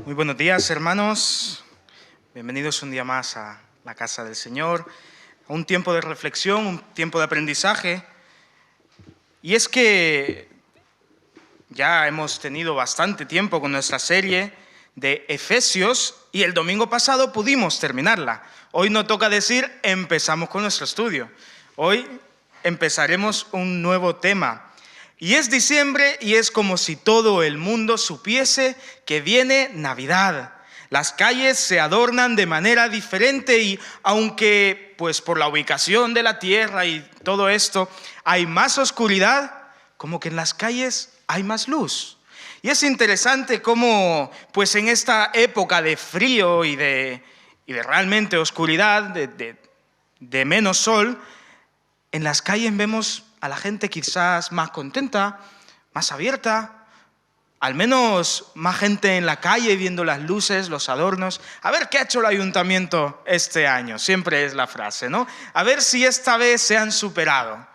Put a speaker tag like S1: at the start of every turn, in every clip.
S1: Muy buenos días, hermanos. Bienvenidos un día más a la casa del Señor, a un tiempo de reflexión, un tiempo de aprendizaje. Y es que ya hemos tenido bastante tiempo con nuestra serie de Efesios y el domingo pasado pudimos terminarla. Hoy no toca decir empezamos con nuestro estudio. Hoy empezaremos un nuevo tema. Y es diciembre y es como si todo el mundo supiese que viene Navidad. Las calles se adornan de manera diferente y aunque pues por la ubicación de la tierra y todo esto hay más oscuridad, como que en las calles hay más luz. Y es interesante cómo pues en esta época de frío y de realmente oscuridad, de menos sol, en las calles vemos a la gente quizás más contenta, más abierta, al menos más gente en la calle viendo las luces, los adornos. A ver qué ha hecho el ayuntamiento este año, siempre es la frase, ¿no? A ver si esta vez se han superado.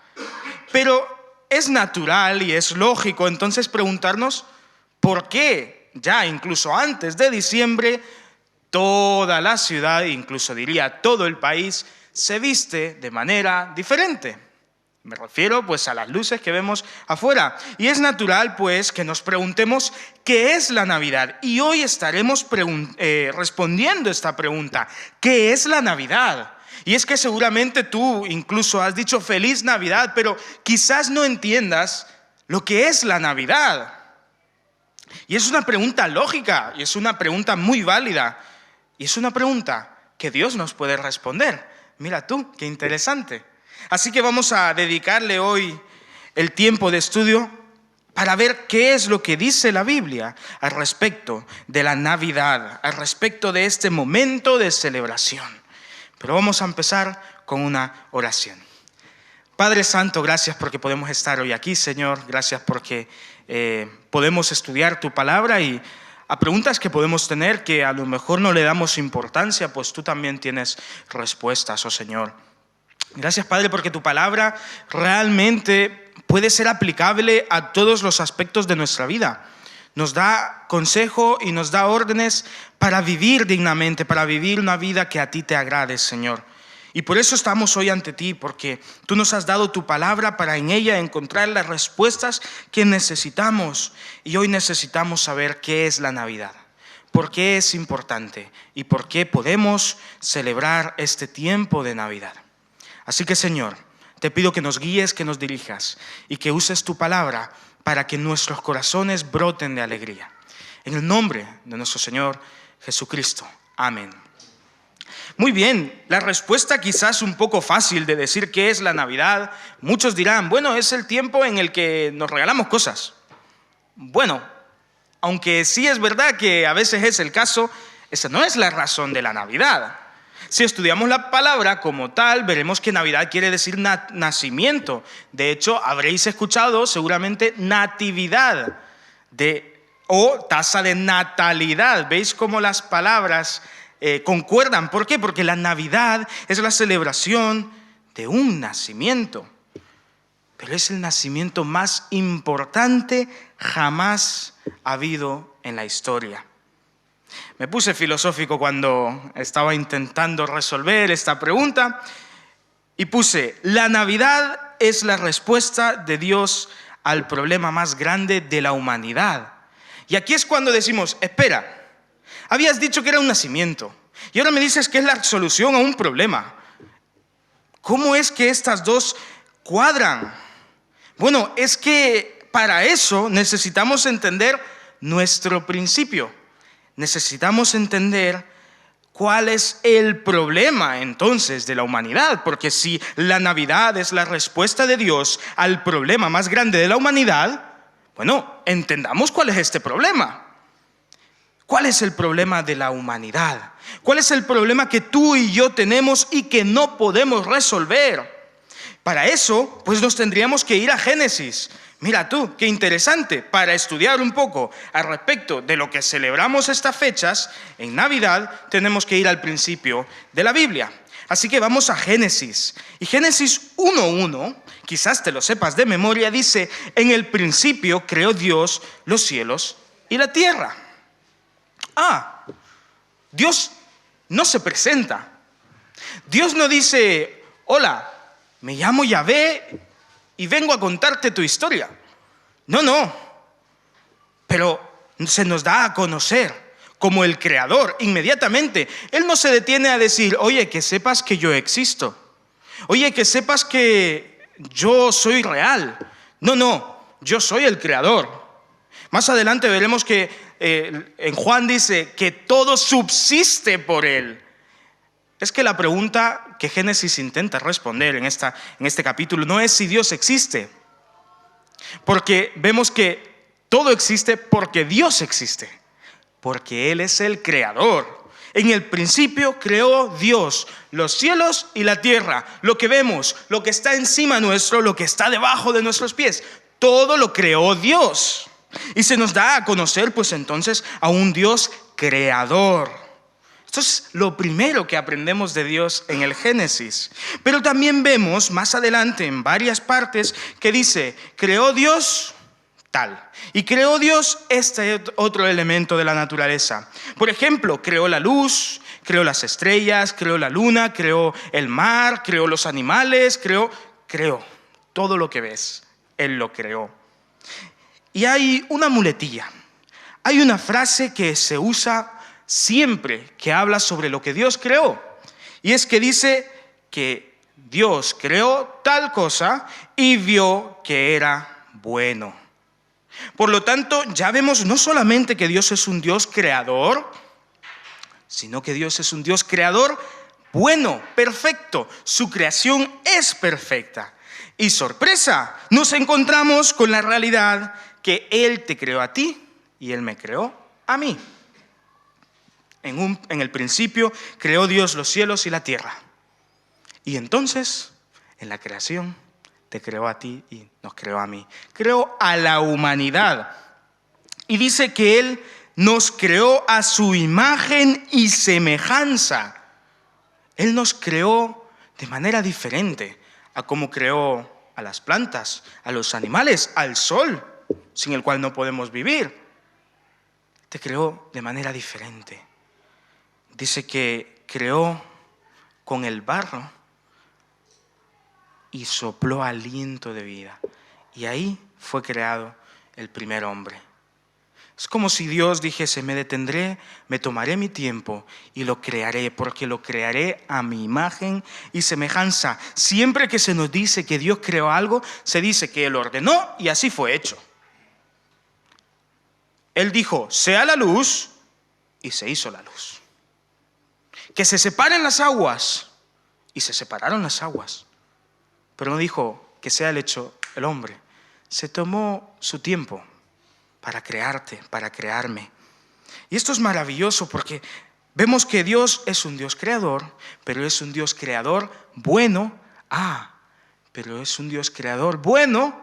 S1: Pero es natural y es lógico entonces preguntarnos por qué ya incluso antes de diciembre toda la ciudad, incluso diría todo el país, se viste de manera diferente. Me refiero pues a las luces que vemos afuera. Y es natural pues que nos preguntemos qué es la Navidad. Y hoy estaremos respondiendo esta pregunta. ¿Qué es la Navidad? Y es que seguramente tú incluso has dicho feliz Navidad, pero quizás no entiendas lo que es la Navidad. Y es una pregunta lógica y es una pregunta muy válida. Y es una pregunta que Dios nos puede responder. Mira tú, qué interesante. Así que vamos a dedicarle hoy el tiempo de estudio para ver qué es lo que dice la Biblia al respecto de la Navidad, al respecto de este momento de celebración. Pero vamos a empezar con una oración. Padre Santo, gracias porque podemos estar hoy aquí, Señor. Gracias porque podemos estudiar tu palabra y a preguntas que podemos tener que a lo mejor no le damos importancia, pues tú también tienes respuestas, oh Señor. Gracias, Padre, porque tu palabra realmente puede ser aplicable a todos los aspectos de nuestra vida. Nos da consejo y nos da órdenes para vivir dignamente, para vivir una vida que a ti te agrade, Señor. Y por eso estamos hoy ante ti, porque tú nos has dado tu palabra para en ella encontrar las respuestas que necesitamos. Y hoy necesitamos saber qué es la Navidad, por qué es importante y por qué podemos celebrar este tiempo de Navidad. Así que, Señor, te pido que nos guíes, que nos dirijas y que uses tu palabra para que nuestros corazones broten de alegría. En el nombre de nuestro Señor Jesucristo. Amén. Muy bien, la respuesta quizás un poco fácil de decir qué es la Navidad. Muchos dirán, bueno, es el tiempo en el que nos regalamos cosas. Bueno, aunque sí es verdad que a veces es el caso, esa no es la razón de la Navidad. Si estudiamos la palabra como tal, veremos que Navidad quiere decir nacimiento. De hecho, habréis escuchado seguramente natividad o tasa de natalidad. ¿Veis cómo las palabras concuerdan? ¿Por qué? Porque la Navidad es la celebración de un nacimiento. Pero es el nacimiento más importante jamás habido en la historia. Me puse filosófico cuando estaba intentando resolver esta pregunta y puse, la Navidad es la respuesta de Dios al problema más grande de la humanidad. Y aquí es cuando decimos, espera, habías dicho que era un nacimiento y ahora me dices que es la solución a un problema. ¿Cómo es que estas dos cuadran? Bueno, es que para eso necesitamos entender nuestro principio. Necesitamos entender cuál es el problema entonces de la humanidad, porque si la Navidad es la respuesta de Dios al problema más grande de la humanidad, bueno, entendamos cuál es este problema. ¿Cuál es el problema de la humanidad? ¿Cuál es el problema que tú y yo tenemos y que no podemos resolver? Para eso, pues nos tendríamos que ir a Génesis. Mira tú, qué interesante, para estudiar un poco al respecto de lo que celebramos estas fechas, en Navidad tenemos que ir al principio de la Biblia. Así que vamos a Génesis. Y Génesis 1:1, quizás te lo sepas de memoria, dice, en el principio creó Dios los cielos y la tierra. Dios no se presenta. Dios no dice, hola, me llamo Yahvé y vengo a contarte tu historia. No. Pero se nos da a conocer como el Creador inmediatamente. Él no se detiene a decir, oye, que sepas que yo existo. Oye, que sepas que yo soy real. No, yo soy el Creador. Más adelante veremos que en Juan dice que todo subsiste por Él. Es que la pregunta que Génesis intenta responder en este capítulo no es si Dios existe, porque vemos que todo existe porque Dios existe, porque Él es el Creador. En el principio creó Dios los cielos y la tierra, lo que vemos, lo que está encima nuestro, lo que está debajo de nuestros pies, todo lo creó Dios. Y se nos da a conocer pues entonces a un Dios creador. Esto es lo primero que aprendemos de Dios en el Génesis. Pero también vemos más adelante en varias partes que dice, creó Dios tal. Y creó Dios este otro elemento de la naturaleza. Por ejemplo, creó la luz, creó las estrellas, creó la luna, creó el mar, creó los animales, creó todo lo que ves. Él lo creó. Y hay una muletilla. Hay una frase que se usa siempre que habla sobre lo que Dios creó. Y es que dice que Dios creó tal cosa y vio que era bueno. Por lo tanto, ya vemos no solamente que Dios es un Dios creador, sino que Dios es un Dios creador bueno, perfecto. Su creación es perfecta. Y sorpresa, nos encontramos con la realidad que Él te creó a ti y Él me creó a mí. En el principio creó Dios los cielos y la tierra. Y entonces, en la creación, te creó a ti y nos creó a mí. Creó a la humanidad. Y dice que Él nos creó a su imagen y semejanza. Él nos creó de manera diferente a cómo creó a las plantas, a los animales, al sol, sin el cual no podemos vivir. Te creó de manera diferente. Dice que creó con el barro y sopló aliento de vida. Y ahí fue creado el primer hombre. Es como si Dios dijese, me detendré, me tomaré mi tiempo y lo crearé, porque lo crearé a mi imagen y semejanza. Siempre que se nos dice que Dios creó algo, se dice que Él ordenó y así fue hecho. Él dijo, sea la luz, y se hizo la luz. Que se separen las aguas, y se separaron las aguas. Pero no dijo que sea el hecho el hombre. Se tomó su tiempo para crearte, para crearme. Y esto es maravilloso porque vemos que Dios es un Dios creador, pero es un Dios creador bueno. Pero es un Dios creador bueno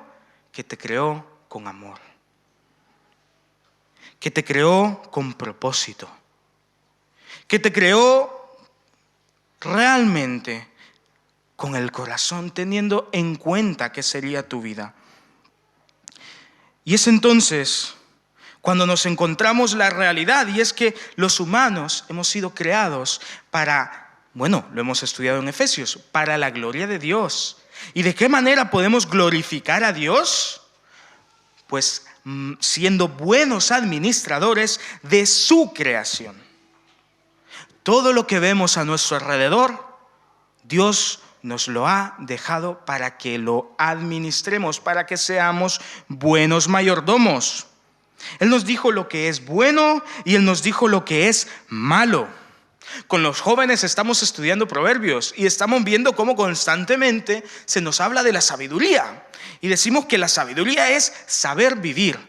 S1: que te creó con amor. Que te creó con propósito. Que te creó realmente con el corazón, teniendo en cuenta qué sería tu vida. Y es entonces cuando nos encontramos la realidad, y es que los humanos hemos sido creados para, lo hemos estudiado en Efesios, para la gloria de Dios. ¿Y de qué manera podemos glorificar a Dios? Pues siendo buenos administradores de su creación. Todo lo que vemos a nuestro alrededor, Dios nos lo ha dejado para que lo administremos, para que seamos buenos mayordomos. Él nos dijo lo que es bueno y Él nos dijo lo que es malo. Con los jóvenes estamos estudiando Proverbios y estamos viendo cómo constantemente se nos habla de la sabiduría. Y decimos que la sabiduría es saber vivir,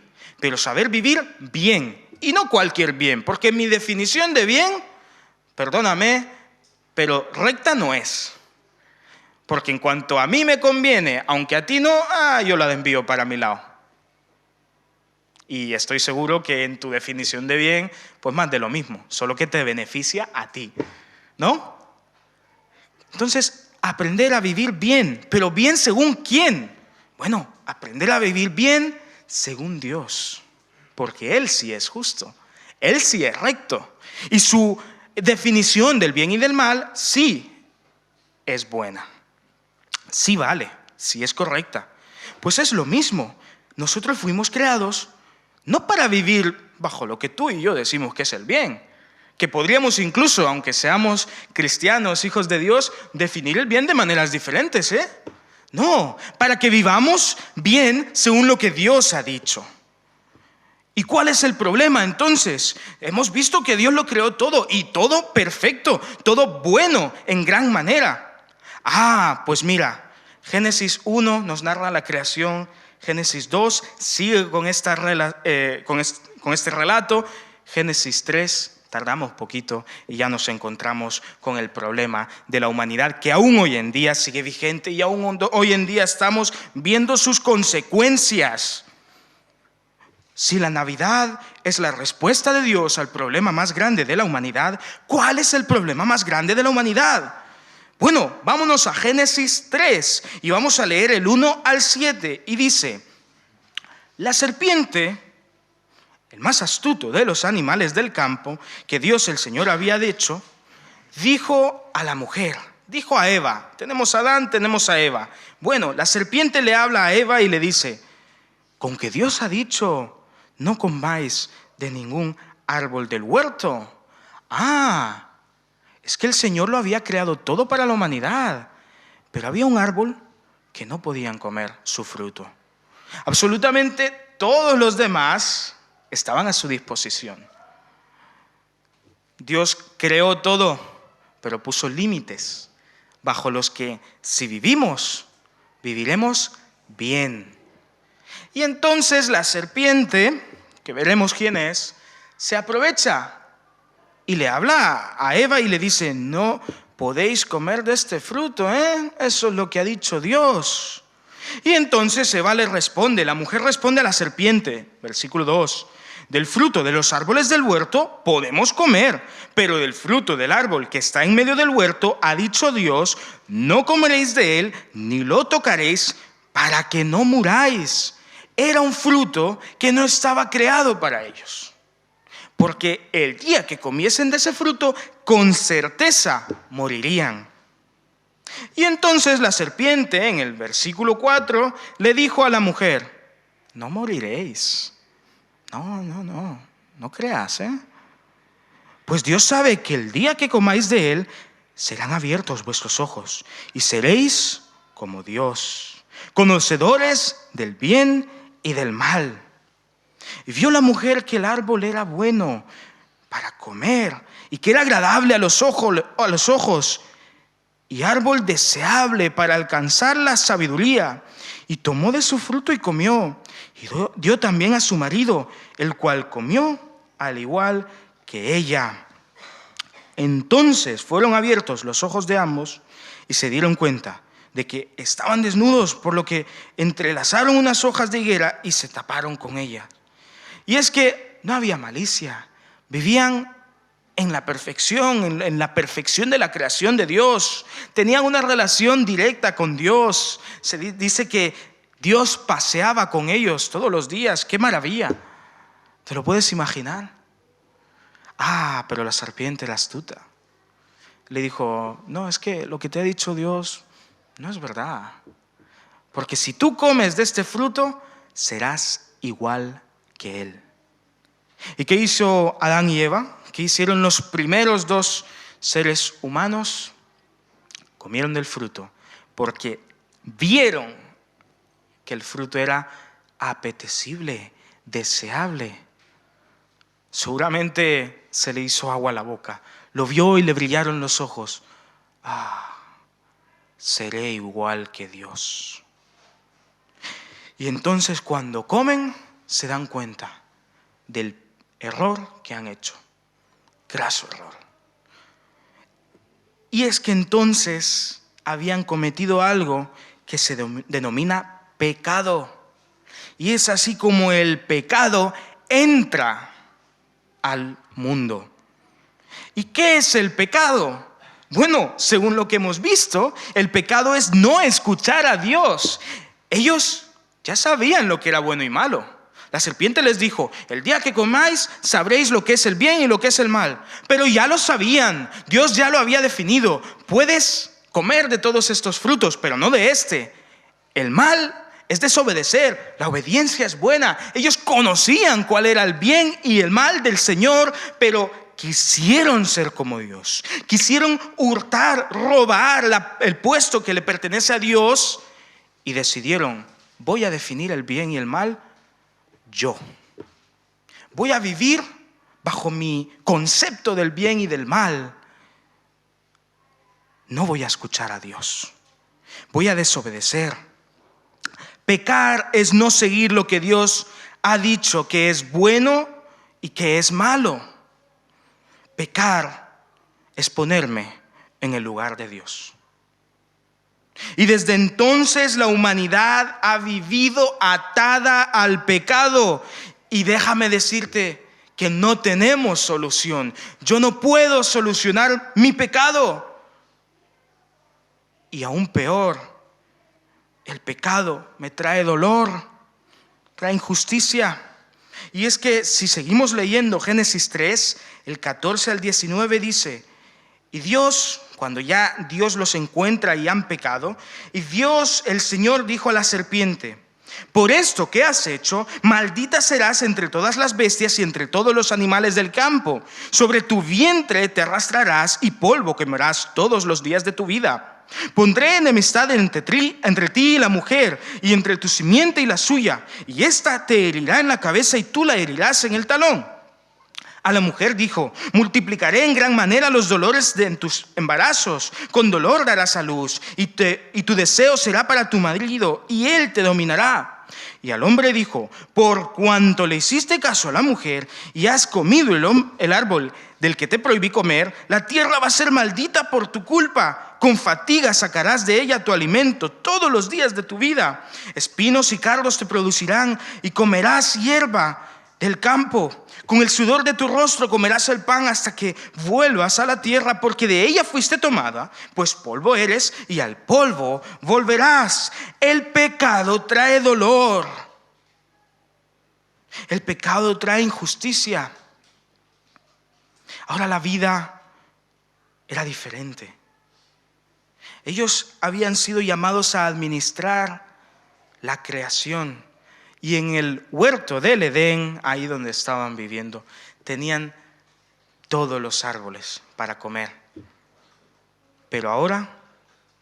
S1: pero saber vivir bien. Y no cualquier bien, porque mi definición de bien, perdóname, pero recta no es. Porque en cuanto a mí me conviene, aunque a ti no, yo la envío para mi lado. Y estoy seguro que en tu definición de bien, pues más de lo mismo, solo que te beneficia a ti, ¿no? Entonces, aprender a vivir bien, pero bien según quién. Bueno, aprender a vivir bien según Dios, porque Él sí es justo. Él sí es recto. Y su definición del bien y del mal sí es buena. Sí vale, sí es correcta. Pues es lo mismo. Nosotros fuimos creados no para vivir bajo lo que tú y yo decimos que es el bien, que podríamos incluso, aunque seamos cristianos, hijos de Dios, definir el bien de maneras diferentes, ¿eh? No, para que vivamos bien según lo que Dios ha dicho. ¿Y cuál es el problema entonces? Hemos visto que Dios lo creó todo y todo perfecto, todo bueno en gran manera. Pues mira, Génesis 1 nos narra la creación, Génesis 2 sigue con este relato, Génesis 3 tardamos poquito y ya nos encontramos con el problema de la humanidad que aún hoy en día sigue vigente y aún hoy en día estamos viendo sus consecuencias. Si la Navidad es la respuesta de Dios al problema más grande de la humanidad, ¿cuál es el problema más grande de la humanidad? Bueno, vámonos a Génesis 3 y vamos a leer el 1 al 7 y dice: la serpiente, el más astuto de los animales del campo que Dios el Señor había hecho, dijo a la mujer, dijo a Eva, tenemos a Adán, tenemos a Eva. Bueno, la serpiente le habla a Eva y le dice: con que Dios ha dicho, no comáis de ningún árbol del huerto. Es que el Señor lo había creado todo para la humanidad, pero había un árbol que no podían comer su fruto. Absolutamente todos los demás estaban a su disposición. Dios creó todo, pero puso límites bajo los que, si vivimos, viviremos bien. Y entonces la serpiente, que veremos quién es, se aprovecha y le habla a Eva y le dice: no podéis comer de este fruto, eso es lo que ha dicho Dios. Y entonces Eva le responde, la mujer responde a la serpiente, versículo 2: del fruto de los árboles del huerto podemos comer, pero del fruto del árbol que está en medio del huerto ha dicho Dios: no comeréis de él ni lo tocaréis para que no muráis. Era un fruto que no estaba creado para ellos, porque el día que comiesen de ese fruto, con certeza morirían. Y entonces la serpiente, en el versículo 4, le dijo a la mujer: no moriréis. No creas, Pues Dios sabe que el día que comáis de él, serán abiertos vuestros ojos y seréis como Dios, conocedores del bien y del mal. Y vio la mujer que el árbol era bueno para comer y que era agradable a los ojos y árbol deseable para alcanzar la sabiduría. Y tomó de su fruto y comió, y dio también a su marido, el cual comió al igual que ella. Entonces fueron abiertos los ojos de ambos y se dieron cuenta de que estaban desnudos, por lo que entrelazaron unas hojas de higuera y se taparon con ellas. Y es que no había malicia, vivían en la perfección, en la perfección de la creación de Dios. Tenían una relación directa con Dios. Se dice que Dios paseaba con ellos todos los días. ¡Qué maravilla! ¿Te lo puedes imaginar? Pero la serpiente, la astuta, le dijo: no, es que lo que te ha dicho Dios no es verdad. Porque si tú comes de este fruto, serás igual que Él. ¿Y qué hizo Adán y Eva? ¿Qué hicieron los primeros dos seres humanos? Comieron del fruto porque vieron que el fruto era apetecible, deseable. Seguramente se le hizo agua a la boca. Lo vio y le brillaron los ojos. Seré igual que Dios. Y entonces cuando comen, se dan cuenta del error que han hecho. Graso error. Y es que entonces habían cometido algo que se denomina pecado. Y es así como el pecado entra al mundo. ¿Y qué es el pecado? Bueno, según lo que hemos visto, el pecado es no escuchar a Dios. Ellos ya sabían lo que era bueno y malo. La serpiente les dijo: el día que comáis sabréis lo que es el bien y lo que es el mal. Pero ya lo sabían, Dios ya lo había definido. Puedes comer de todos estos frutos, pero no de este. El mal es desobedecer, la obediencia es buena. Ellos conocían cuál era el bien y el mal del Señor, pero quisieron ser como Dios. Quisieron hurtar, robar el puesto que le pertenece a Dios y decidieron: voy a definir el bien y el mal yo. Voy a vivir bajo mi concepto del bien y del mal. No voy a escuchar a Dios. Voy a desobedecer. Pecar es no seguir lo que Dios ha dicho que es bueno y que es malo. Pecar es ponerme en el lugar de Dios. Y desde entonces la humanidad ha vivido atada al pecado. Y déjame decirte que no tenemos solución. Yo no puedo solucionar mi pecado. Y aún peor, el pecado me trae dolor, trae injusticia. Y es que si seguimos leyendo Génesis 3, el 14 al 19 dice: y Dios, cuando ya Dios los encuentra y han pecado, y Dios, el Señor, dijo a la serpiente: por esto que has hecho, maldita serás entre todas las bestias y entre todos los animales del campo. Sobre tu vientre te arrastrarás y polvo comerás todos los días de tu vida. Pondré enemistad entre ti y la mujer, y entre tu simiente y la suya, y ésta te herirá en la cabeza y tú la herirás en el talón. A la mujer dijo: multiplicaré en gran manera los dolores en tus embarazos, con dolor darás a luz, y tu deseo será para tu marido, y él te dominará. Y al hombre dijo: por cuanto le hiciste caso a la mujer y has comido el árbol del que te prohibí comer, la tierra va a ser maldita por tu culpa. Con fatiga sacarás de ella tu alimento todos los días de tu vida. Espinos y cardos te producirán, y comerás hierba del campo. Con el sudor de tu rostro comerás el pan hasta que vuelvas a la tierra, porque de ella fuiste tomada, pues polvo eres y al polvo volverás. El pecado trae dolor. El pecado trae injusticia. Ahora la vida era diferente. Ellos habían sido llamados a administrar la creación. Y en el huerto del Edén, ahí donde estaban viviendo, tenían todos los árboles para comer. Pero ahora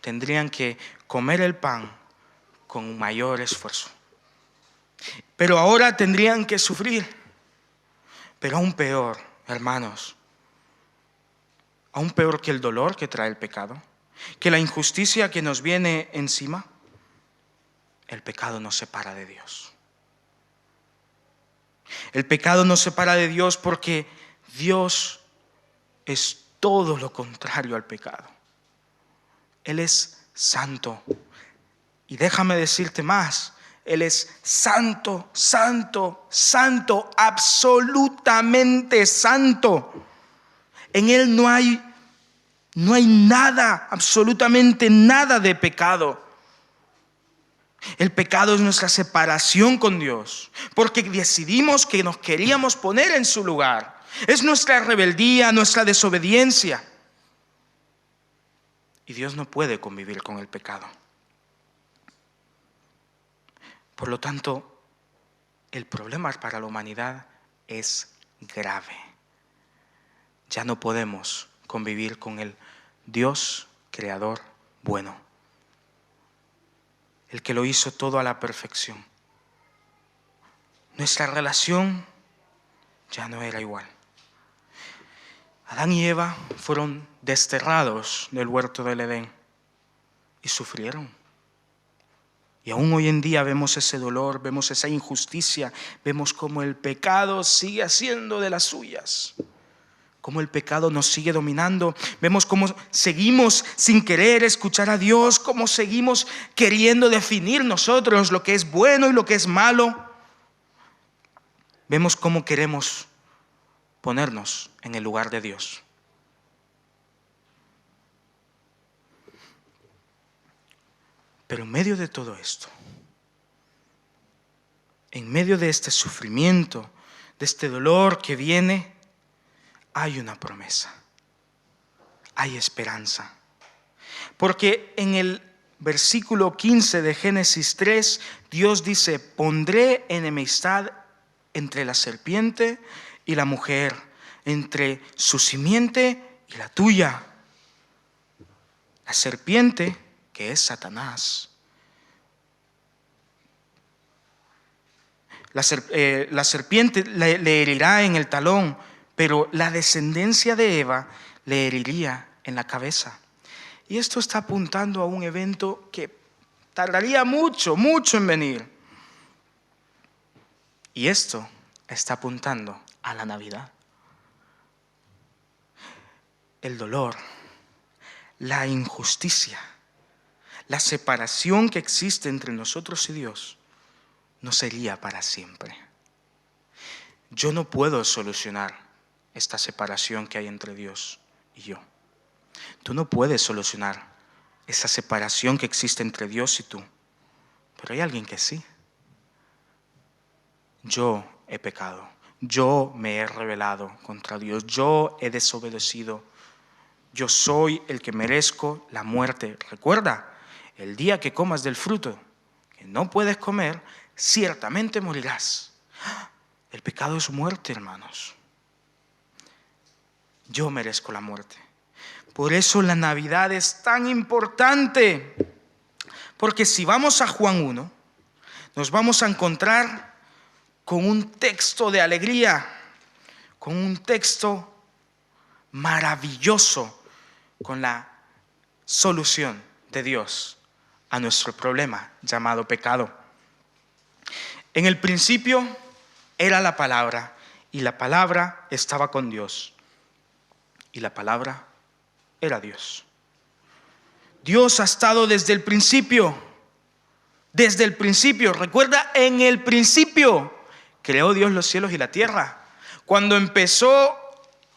S1: tendrían que comer el pan con mayor esfuerzo. Pero ahora tendrían que sufrir. Pero aún peor, hermanos, aún peor que el dolor que trae el pecado, que la injusticia que nos viene encima, el pecado nos separa de Dios. El pecado nos separa de Dios porque Dios es todo lo contrario al pecado. Él es santo. Y déjame decirte más: Él es santo, santo, santo, absolutamente santo. En Él no hay nada, absolutamente nada de pecado. El pecado es nuestra separación con Dios, porque decidimos que nos queríamos poner en su lugar. Es nuestra rebeldía, nuestra desobediencia. Y Dios no puede convivir con el pecado. Por lo tanto, el problema para la humanidad es grave. Ya no podemos convivir con el Dios creador bueno, el que lo hizo todo a la perfección. Nuestra relación ya no era igual. Adán y Eva fueron desterrados del huerto del Edén y sufrieron. Y aún hoy en día vemos ese dolor, vemos esa injusticia, vemos cómo el pecado sigue haciendo de las suyas, cómo el pecado nos sigue dominando. Vemos cómo seguimos sin querer escuchar a Dios, cómo seguimos queriendo definir nosotros lo que es bueno y lo que es malo. Vemos cómo queremos ponernos en el lugar de Dios. Pero en medio de todo esto, en medio de este sufrimiento, de este dolor que viene, hay una promesa, hay esperanza. Porque en el versículo 15 de Génesis 3, Dios dice: pondré enemistad entre la serpiente y la mujer, entre su simiente y la tuya. La serpiente, que es Satanás. La serpiente le herirá en el talón, pero la descendencia de Eva le heriría en la cabeza. Y esto está apuntando a un evento que tardaría mucho, mucho en venir. Y esto está apuntando a la Navidad. El dolor, la injusticia, la separación que existe entre nosotros y Dios no sería para siempre. Yo no puedo solucionar esta separación que hay entre Dios y yo. Tú no puedes solucionar esa separación que existe entre Dios y tú. Pero hay alguien que sí. Yo he pecado. Yo me he rebelado contra Dios. Yo he desobedecido. Yo soy el que merezco la muerte. Recuerda, el día que comas del fruto que no puedes comer, ciertamente morirás. El pecado es muerte, hermanos. Yo merezco la muerte. Por eso la Navidad es tan importante. Porque si vamos a Juan 1, nos vamos a encontrar con un texto de alegría, con un texto maravilloso, con la solución de Dios a nuestro problema llamado pecado. En el principio era la palabra, y la palabra estaba con Dios, y la palabra era Dios. Dios ha estado desde el principio. Desde el principio. Recuerda, en el principio creó Dios los cielos y la tierra. Cuando empezó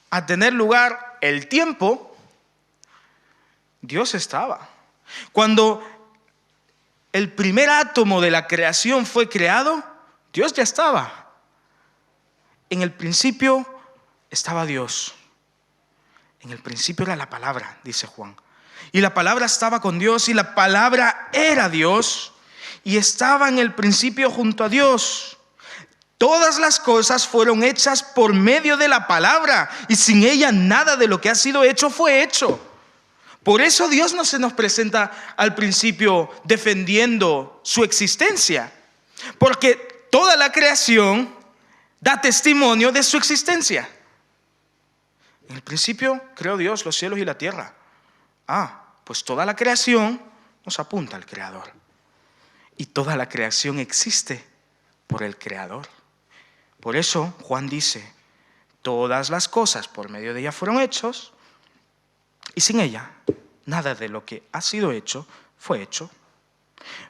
S1: a tener lugar el tiempo, Dios estaba. Cuando el primer átomo de la creación fue creado, Dios ya estaba. En el principio estaba Dios. En el principio era la palabra, dice Juan. Y la palabra estaba con Dios, y la palabra era Dios, y estaba en el principio junto a Dios. Todas las cosas fueron hechas por medio de la palabra, y sin ella nada de lo que ha sido hecho fue hecho. Por eso Dios no se nos presenta al principio defendiendo su existencia, porque toda la creación da testimonio de su existencia. En el principio creó Dios los cielos y la tierra. Pues toda la creación nos apunta al Creador. Y toda la creación existe por el Creador. Por eso Juan dice: todas las cosas por medio de ella fueron hechos, y sin ella nada de lo que ha sido hecho fue hecho.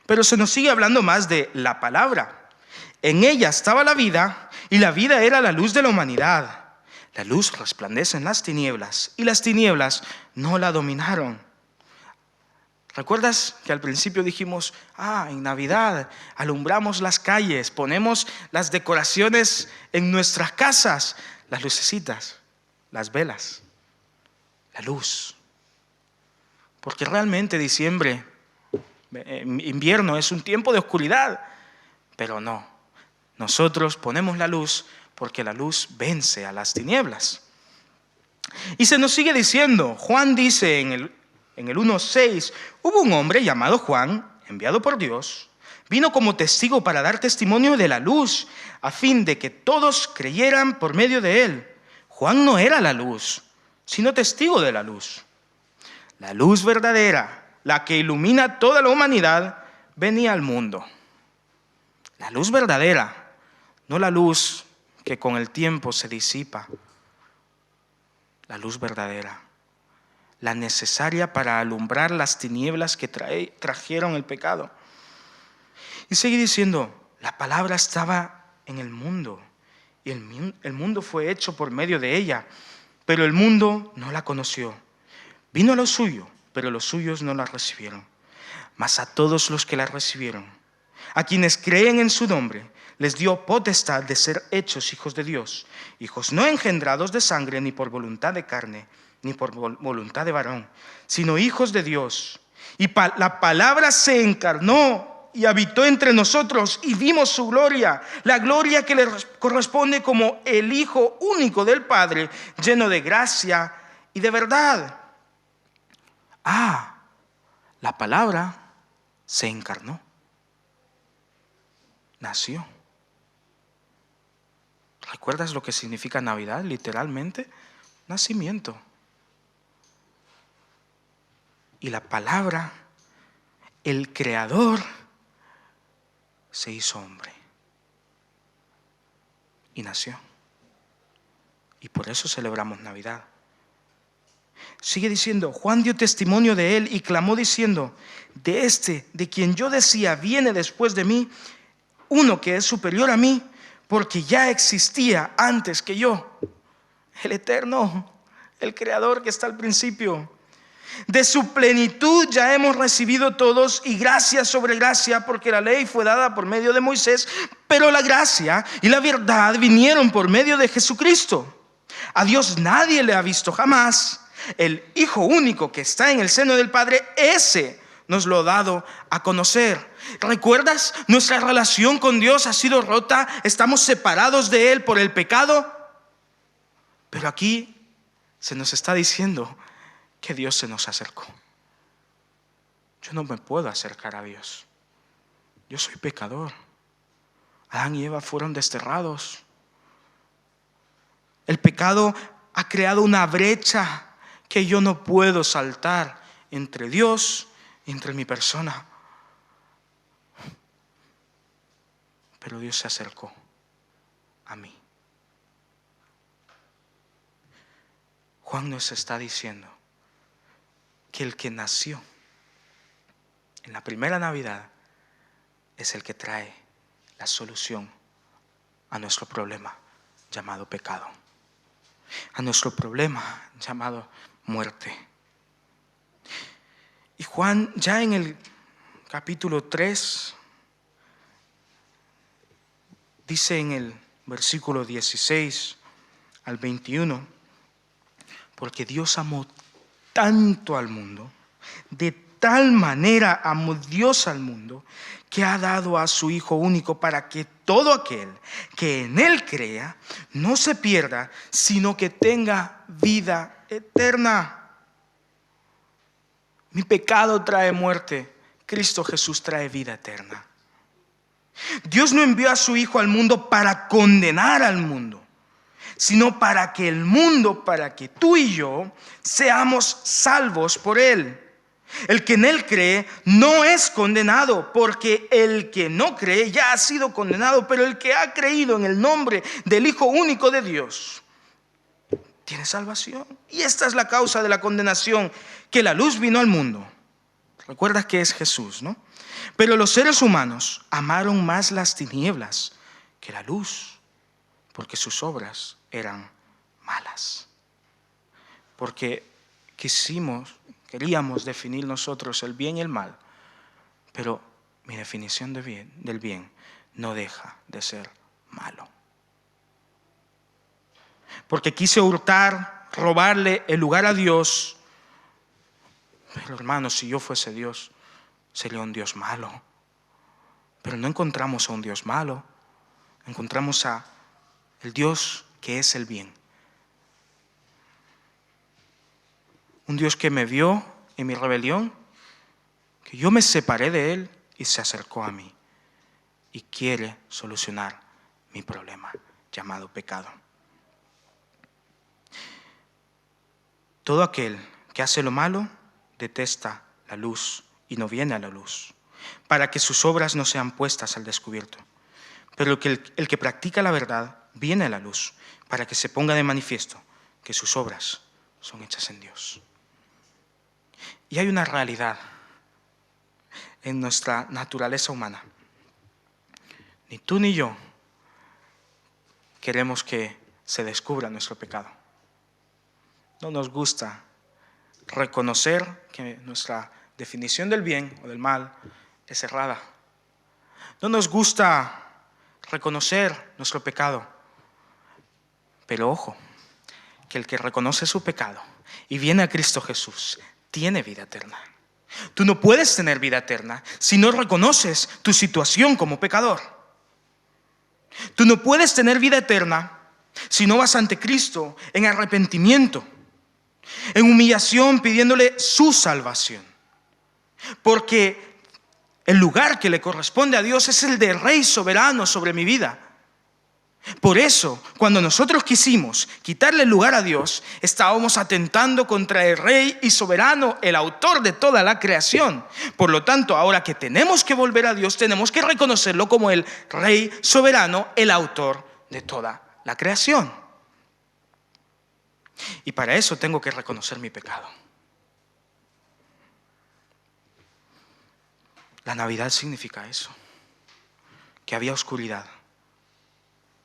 S1: Pero se nos sigue hablando más de la palabra. En ella estaba la vida, y la vida era la luz de la humanidad. La luz resplandece en las tinieblas, y las tinieblas no la dominaron. ¿Recuerdas que al principio dijimos: en Navidad alumbramos las calles, ponemos las decoraciones en nuestras casas, las lucecitas, las velas, la luz? Porque realmente diciembre, invierno, es un tiempo de oscuridad, pero no. Nosotros ponemos la luz porque la luz vence a las tinieblas. Y se nos sigue diciendo, Juan dice en el 1:6, hubo un hombre llamado Juan, enviado por Dios, vino como testigo para dar testimonio de la luz, a fin de que todos creyeran por medio de él. Juan no era la luz, sino testigo de la luz. La luz verdadera, la que ilumina toda la humanidad, venía al mundo. La luz verdadera, no la luz que con el tiempo se disipa. La luz verdadera, la necesaria para alumbrar las tinieblas que trajeron el pecado. Y sigue diciendo, la palabra estaba en el mundo, y el mundo fue hecho por medio de ella, pero el mundo no la conoció. Vino a lo suyo, pero los suyos no la recibieron. Mas a todos los que la recibieron, a quienes creen en su nombre, les dio potestad de ser hechos hijos de Dios, hijos no engendrados de sangre, ni por voluntad de carne, ni por voluntad de varón, sino hijos de Dios. Y la palabra se encarnó y habitó entre nosotros, y vimos su gloria, la gloria que le corresponde como el Hijo único del Padre, lleno de gracia y de verdad. La palabra se encarnó, nació. ¿Recuerdas lo que significa Navidad? Literalmente, nacimiento. Y la palabra, el Creador, se hizo hombre y nació. Y por eso celebramos Navidad. Sigue diciendo, Juan dio testimonio de él y clamó diciendo, de quien yo decía, viene después de mí, uno que es superior a mí, porque ya existía antes que yo. El Eterno, el Creador que está al principio. De su plenitud ya hemos recibido todos, y gracia sobre gracia, porque la ley fue dada por medio de Moisés, pero la gracia y la verdad vinieron por medio de Jesucristo. A Dios nadie le ha visto jamás. El Hijo único que está en el seno del Padre, ese nos lo ha dado a conocer. ¿Recuerdas? Nuestra relación con Dios ha sido rota, estamos separados de Él por el pecado. Pero aquí se nos está diciendo que Dios se nos acercó. Yo no me puedo acercar a Dios. Yo soy pecador. Adán y Eva fueron desterrados. El pecado ha creado una brecha que yo no puedo saltar entre Dios y entre mi persona. Pero Dios se acercó a mí. Juan nos está diciendo que el que nació en la primera Navidad es el que trae la solución a nuestro problema llamado pecado, a nuestro problema llamado muerte. Y Juan, ya en el capítulo 3, dice en el versículo 16 al 21, porque Dios amó tanto al mundo, de tal manera amó Dios al mundo, que ha dado a su Hijo único, para que todo aquel que en Él crea no se pierda, sino que tenga vida eterna. Mi pecado trae muerte, Cristo Jesús trae vida eterna. Dios no envió a su Hijo al mundo para condenar al mundo, sino para que el mundo, para que tú y yo seamos salvos por Él. El que en Él cree no es condenado, porque el que no cree ya ha sido condenado, pero el que ha creído en el nombre del Hijo único de Dios tiene salvación. Y esta es la causa de la condenación, que la luz vino al mundo. Recuerdas que es Jesús, ¿no? Pero los seres humanos amaron más las tinieblas que la luz, porque sus obras eran malas. Porque queríamos definir nosotros el bien y el mal, pero mi definición del bien no deja de ser malo. Porque quise hurtar, robarle el lugar a Dios. Pero hermanos, si yo fuese Dios, sería un Dios malo. Pero no encontramos a un Dios malo, encontramos a el Dios que es el bien. Un Dios que me vio en mi rebelión, que yo me separé de Él y se acercó a mí y quiere solucionar mi problema llamado pecado. Todo aquel que hace lo malo detesta la luz y no viene a la luz, para que sus obras no sean puestas al descubierto. Pero el que practica la verdad viene a la luz, para que se ponga de manifiesto que sus obras son hechas en Dios. Y hay una realidad en nuestra naturaleza humana. Ni tú ni yo queremos que se descubra nuestro pecado. No nos gusta reconocer que nuestra definición del bien o del mal es errada. No nos gusta reconocer nuestro pecado. Pero ojo, que el que reconoce su pecado y viene a Cristo Jesús tiene vida eterna. Tú no puedes tener vida eterna si no reconoces tu situación como pecador. Tú no puedes tener vida eterna si no vas ante Cristo en arrepentimiento, en humillación, pidiéndole su salvación. Porque el lugar que le corresponde a Dios es el de Rey soberano sobre mi vida. Por eso, cuando nosotros quisimos quitarle el lugar a Dios, estábamos atentando contra el Rey y soberano, el autor de toda la creación. Por lo tanto, ahora que tenemos que volver a Dios, tenemos que reconocerlo como el Rey soberano, el autor de toda la creación. Y para eso tengo que reconocer mi pecado. La Navidad significa eso, que había oscuridad,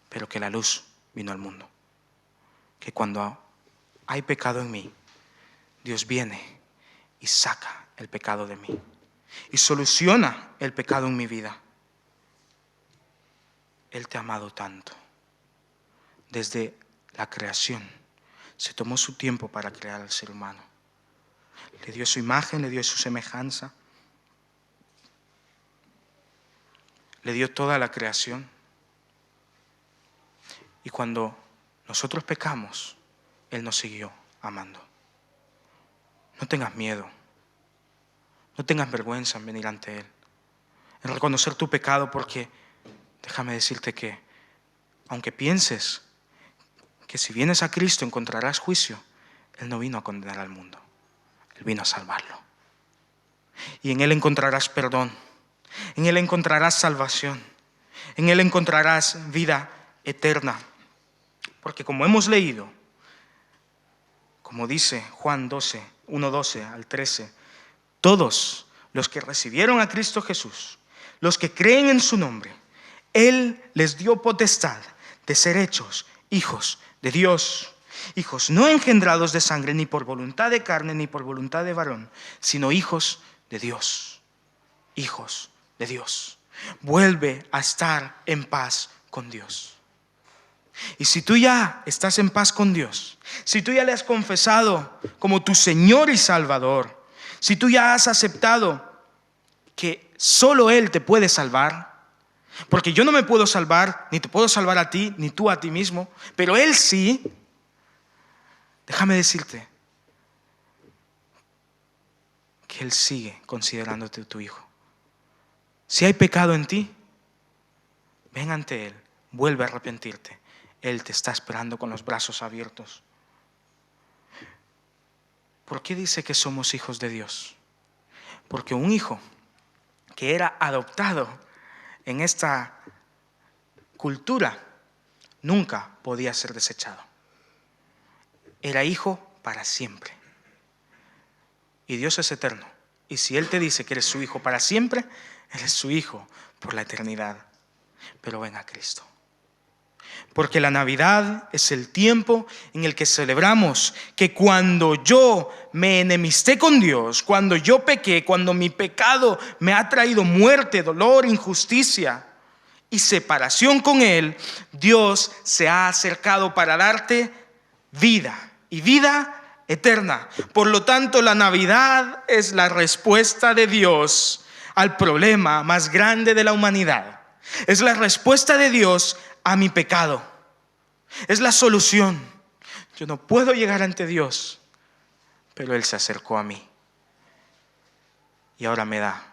S1: pero que la luz vino al mundo. Que cuando hay pecado en mí, Dios viene y saca el pecado de mí y soluciona el pecado en mi vida. Él te ha amado tanto. Desde la creación se tomó su tiempo para crear al ser humano. Le dio su imagen, le dio su semejanza. Le dio toda la creación. Y cuando nosotros pecamos, Él nos siguió amando. No tengas miedo. No tengas vergüenza en venir ante Él, en reconocer tu pecado, porque déjame decirte que, aunque pienses que si vienes a Cristo encontrarás juicio, Él no vino a condenar al mundo. Él vino a salvarlo. Y en Él encontrarás perdón. En Él encontrarás salvación. En Él encontrarás vida eterna. Porque como hemos leído, como dice Juan 12, 1:12 al 13, todos los que recibieron a Cristo Jesús, los que creen en su nombre, Él les dio potestad de ser hechos hijos de Dios. Hijos no engendrados de sangre, ni por voluntad de carne, ni por voluntad de varón, sino hijos de Dios. Hijos de Dios. Vuelve a estar en paz con Dios. Y si tú ya estás en paz con Dios, si tú ya le has confesado como tu Señor y Salvador, si tú ya has aceptado que solo Él te puede salvar, porque yo no me puedo salvar, ni te puedo salvar a ti, ni tú a ti mismo, pero Él sí, déjame decirte que Él sigue considerándote tu hijo. Si hay pecado en ti, ven ante Él, vuelve a arrepentirte. Él te está esperando con los brazos abiertos. ¿Por qué dice que somos hijos de Dios? Porque un hijo que era adoptado en esta cultura nunca podía ser desechado. Era hijo para siempre. Y Dios es eterno. Y si Él te dice que eres su hijo para siempre, eres su hijo por la eternidad. Pero ven a Cristo. Porque la Navidad es el tiempo en el que celebramos que cuando yo me enemisté con Dios, cuando yo pequé, cuando mi pecado me ha traído muerte, dolor, injusticia y separación con Él, Dios se ha acercado para darte vida y vida eterna. Por lo tanto, la Navidad es la respuesta de Dios al problema más grande de la humanidad. Es la respuesta de Dios a mi pecado. Es la solución. Yo no puedo llegar ante Dios, pero Él se acercó a mí. Y ahora me da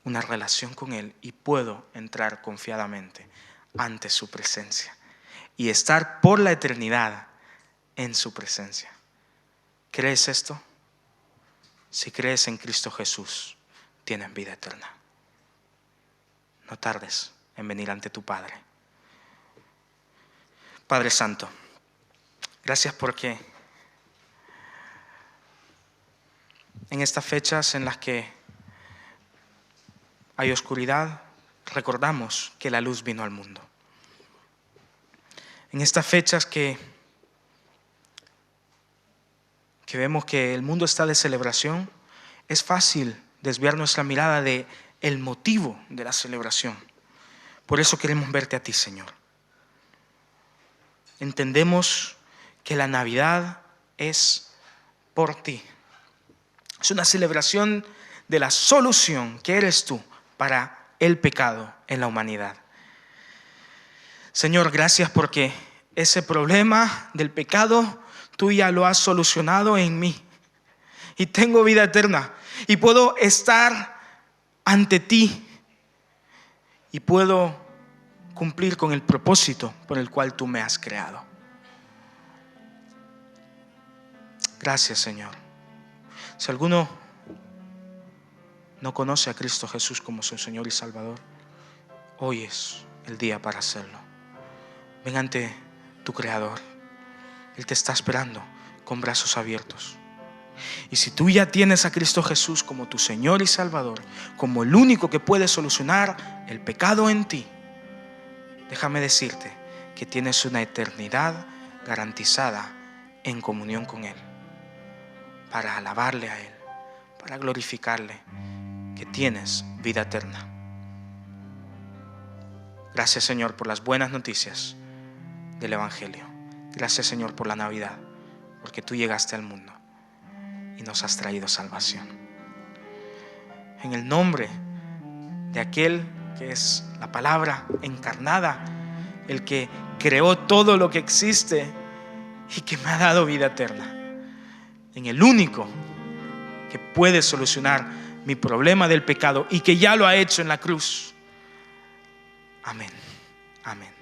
S1: una relación con Él y puedo entrar confiadamente ante su presencia y estar por la eternidad en su presencia. ¿Crees esto? Si crees en Cristo Jesús, tienes vida eterna. No tardes en venir ante tu Padre. Padre Santo, gracias porque en estas fechas en las que hay oscuridad, recordamos que la luz vino al mundo. En estas fechas que vemos que el mundo está de celebración, es fácil desviar nuestra mirada de el motivo de la celebración. Por eso queremos verte a ti, Señor. Entendemos que la Navidad es por ti. Es una celebración de la solución que eres tú para el pecado en la humanidad. Señor, gracias porque ese problema del pecado tú ya lo has solucionado en mí. Y tengo vida eterna. Y puedo estar ante ti. Y puedo cumplir con el propósito por el cual tú me has creado. Gracias, Señor. Si alguno no conoce a Cristo Jesús como su Señor y Salvador, hoy es el día para hacerlo. Ven ante tu Creador. Él te está esperando con brazos abiertos. Y si tú ya tienes a Cristo Jesús como tu Señor y Salvador, como el único que puede solucionar el pecado en ti, déjame decirte que tienes una eternidad garantizada en comunión con Él, para alabarle a Él, para glorificarle, que tienes vida eterna. Gracias, Señor, por las buenas noticias del Evangelio. Gracias, Señor, por la Navidad, porque tú llegaste al mundo y nos has traído salvación. En el nombre de aquel que es la palabra encarnada, el que creó todo lo que existe y que me ha dado vida eterna, en el único que puede solucionar mi problema del pecado y que ya lo ha hecho en la cruz. Amén. Amén.